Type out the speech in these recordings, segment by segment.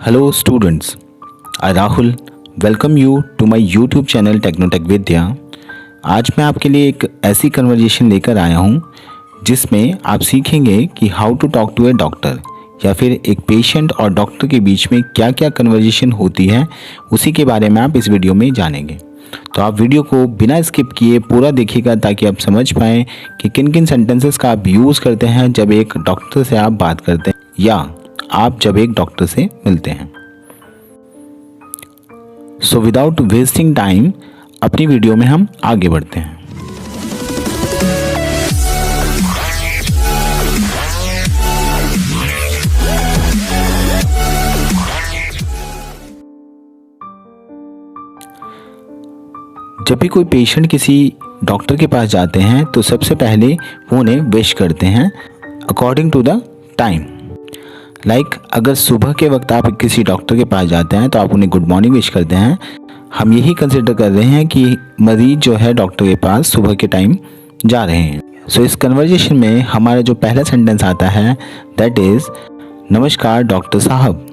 Hello students, I Rahul welcome you to my YouTube channel Technotech Vidya. आज मैं आपके लिए एक ऐसी कन्वर्जेशन लेकर आया हूँ जिसमें आप सीखेंगे कि how to talk to a doctor या फिर एक पेशेंट और डॉक्टर के बीच में क्या क्या कन्वर्जेशन होती है, उसी के बारे में आप इस वीडियो में जानेंगे। तो आप वीडियो को बिना स्किप किए पूरा देखिएगा ताकि आप समझ पाएँ कि किन किन सेंटेंसेस का आप यूज़ करते हैं जब एक डॉक्टर से आप बात करते हैं या आप जब एक डॉक्टर से मिलते हैं। सो विदाउट वेस्टिंग टाइम अपनी वीडियो में हम आगे बढ़ते हैं। जब भी कोई पेशेंट किसी डॉक्टर के पास जाते हैं तो सबसे पहले वो उन्हें विश करते हैं according to the time. Like अगर सुबह के वक्त आप किसी डॉक्टर के पास जाते हैं तो आप उन्हें गुड मॉर्निंग विश करते हैं। हम यही कंसिडर कर रहे हैं कि मरीज जो है डॉक्टर के पास सुबह के टाइम जा रहे हैं। सो इस कन्वर्जेशन में हमारा जो पहला सेंटेंस आता है दैट इज़ नमस्कार डॉक्टर साहब।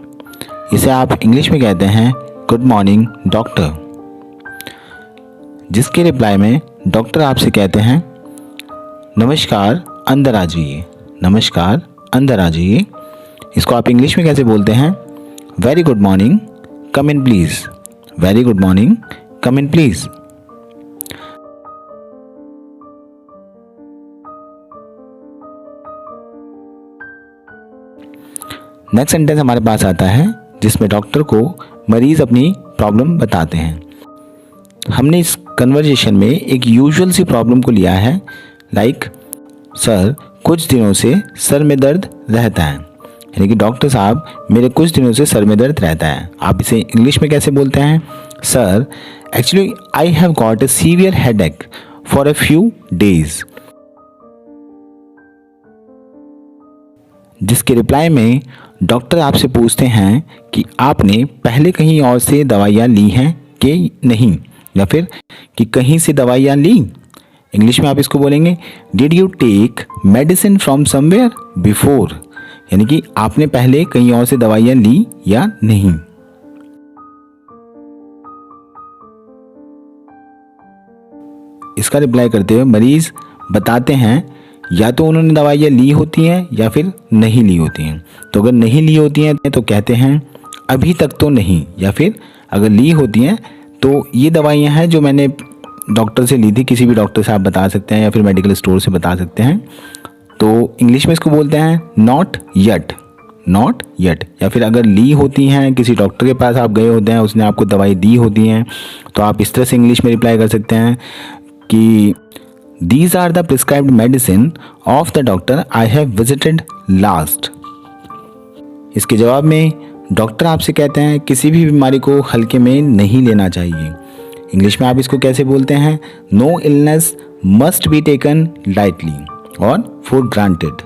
इसे आप इंग्लिश में कहते हैं गुड मॉर्निंग डॉक्टर, जिसके रिप्लाई में डॉक्टर आपसे कहते हैं नमस्कार अंदर आ जाइए। नमस्कार अंदर आ जाइए। इसको आप इंग्लिश में कैसे बोलते हैं? Very good morning come in please. Very good morning come in please. Next sentence हमारे पास आता है जिसमें डॉक्टर को मरीज़ अपनी प्रॉब्लम बताते हैं। हमने इस कन्वर्जेशन में एक यूजुअल सी प्रॉब्लम को लिया है, लाइक सर कुछ दिनों से सर में दर्द रहता है। यानी कि डॉक्टर साहब मेरे कुछ दिनों से सर में दर्द रहता है। आप इसे इंग्लिश में कैसे बोलते हैं? Sir actually I have got a severe headache for a few days. जिसके रिप्लाई में डॉक्टर आपसे पूछते हैं कि आपने पहले कहीं और से दवाइयाँ ली हैं कि नहीं, या फिर कि कहीं से दवाइयाँ ली। इंग्लिश में आप इसको बोलेंगे did you take medicine from somewhere before. यानी कि आपने पहले कहीं और से दवाइयाँ ली या नहीं। इसका रिप्लाई करते हुए मरीज बताते हैं या तो उन्होंने दवाइयाँ ली होती हैं या फिर नहीं ली होती हैं। तो अगर नहीं ली होती हैं तो कहते हैं अभी तक तो नहीं, या फिर अगर ली होती हैं तो ये दवाइयाँ हैं जो मैंने डॉक्टर से ली थी। किसी भी डॉक्टर से आप बता सकते हैं या फिर मेडिकल स्टोर से बता सकते हैं। तो इंग्लिश में इसको बोलते हैं नॉट येट। Not yet. या फिर अगर ली होती हैं, किसी डॉक्टर के पास आप गए होते हैं, उसने आपको दवाई दी होती हैं, तो आप इस तरह से इंग्लिश में रिप्लाई कर सकते हैं कि these are the prescribed medicine of the doctor I have visited last. इसके जवाब में डॉक्टर आपसे कहते हैं किसी भी बीमारी को हल्के में नहीं लेना चाहिए। इंग्लिश में आप इसको कैसे बोलते हैं? No illness must be taken lightly और फॉर ग्रांटेड।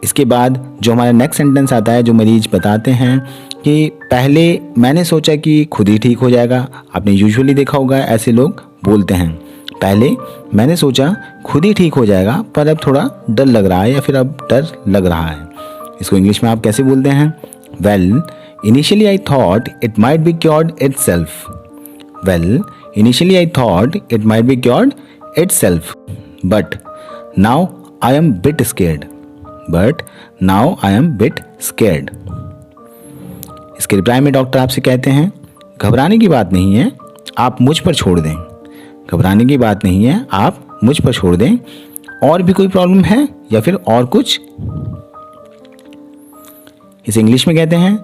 इसके बाद जो हमारा नेक्स्ट सेंटेंस आता है, जो मरीज बताते हैं कि पहले मैंने सोचा कि खुद ही ठीक हो जाएगा। आपने यूजुअली देखा होगा ऐसे लोग बोलते हैं, पहले मैंने सोचा खुद ही ठीक हो जाएगा पर अब थोड़ा डर लग रहा है, या फिर अब डर लग रहा है। इसको इंग्लिश में आप कैसे बोलते हैं? Well initially I thought it might be cured itself. Well initially I thought it might be cured itself but now I am bit scared. But now I am bit scared. इसके reply में doctor आपसे कहते हैं घबराने की बात नहीं है, आप मुझ पर छोड़ दें। घबराने की बात नहीं है, आप मुझ पर छोड़ दें। और भी कोई प्रॉब्लम है या फिर और कुछ? इसे इंग्लिश में कहते हैं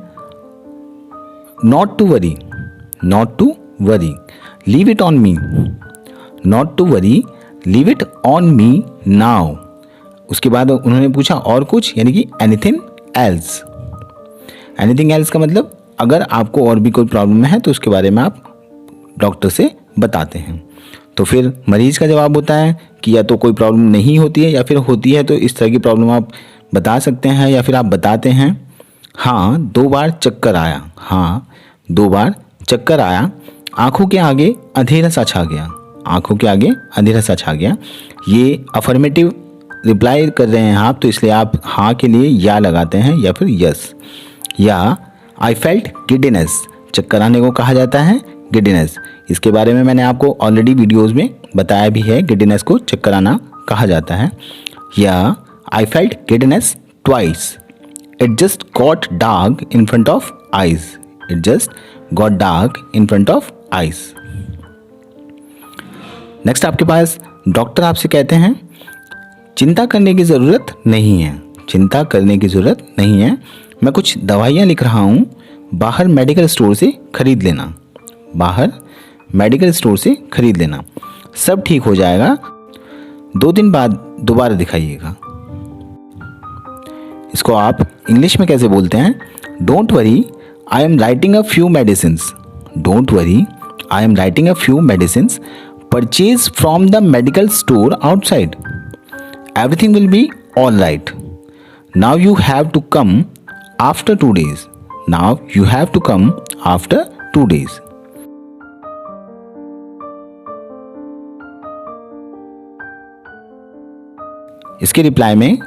not to worry. Not to worry, leave it on me. Not to worry, leave it on me now. उसके बाद उन्होंने पूछा और कुछ, यानी कि एनीथिंग एल्स। एनीथिंग एल्स का मतलब अगर आपको और भी कोई प्रॉब्लम है तो उसके बारे में आप डॉक्टर से बताते हैं। तो फिर मरीज का जवाब होता है कि या तो कोई प्रॉब्लम नहीं होती है या फिर होती है तो इस तरह की प्रॉब्लम आप बता सकते हैं, या फिर आप बताते हैं हाँ 2 बार चक्कर आया। हाँ 2 बार चक्कर आया। आंखों के आगे अंधेरा सा छा गया। आंखों के आगे अंधेरा सा छा गया। ये अफर्मेटिव रिप्लाई कर रहे हैं आप, तो इसलिए आप हाँ के लिए या लगाते हैं या फिर यस। या आई फेल्ट गिडिनेस, चक्कर आने को कहा जाता है गिडिनेस। इसके बारे में मैंने आपको ऑलरेडी वीडियोस में बताया भी है, गिडिनेस को चक्कर आना कहा जाता है। या I felt giddiness twice, it just got dark in front of eyes, it just got dark in front of eyes. Next आपके पास डॉक्टर आपसे कहते हैं चिंता करने की ज़रूरत नहीं है, चिंता करने की ज़रूरत नहीं है, मैं कुछ दवाइयाँ लिख रहा हूँ, बाहर मेडिकल स्टोर से खरीद लेना, बाहर मेडिकल स्टोर से खरीद लेना, सब ठीक हो जाएगा, 2 दिन बाद दोबारा दिखाइएगा। इसको आप इंग्लिश में कैसे बोलते हैं? Don't worry, I am writing a few medicines, don't worry, I am writing a few medicines, purchase from the medical store outside, everything will be all right, now you have to come after 2 days, now you have to come after 2 days। इसके reply में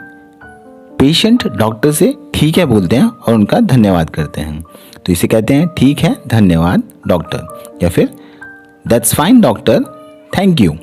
patient doctor से ठीक है बोलते हैं और उनका धन्यवाद करते हैं। तो इसे कहते हैं ठीक है धन्यवाद डॉक्टर, या फिर that's fine doctor thank you.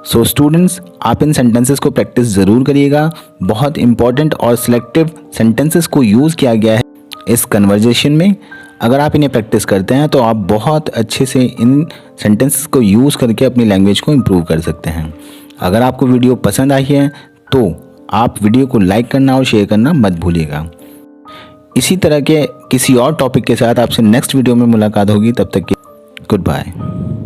So students, आप इन सेंटेंसेस को प्रैक्टिस ज़रूर करिएगा। बहुत इंपॉर्टेंट और सिलेक्टिव सेंटेंसेस को यूज़ किया गया है इस कन्वर्जेशन में। अगर आप इन्हें प्रैक्टिस करते हैं तो आप बहुत अच्छे से इन सेंटेंसेस को यूज़ करके अपनी लैंग्वेज को इम्प्रूव कर सकते हैं। अगर आपको वीडियो पसंद आई है तो आप वीडियो को लाइक करना और शेयर करना मत भूलिएगा। इसी तरह के किसी और टॉपिक के साथ आपसे नेक्स्ट वीडियो में मुलाकात होगी, तब तक के गुड बाय।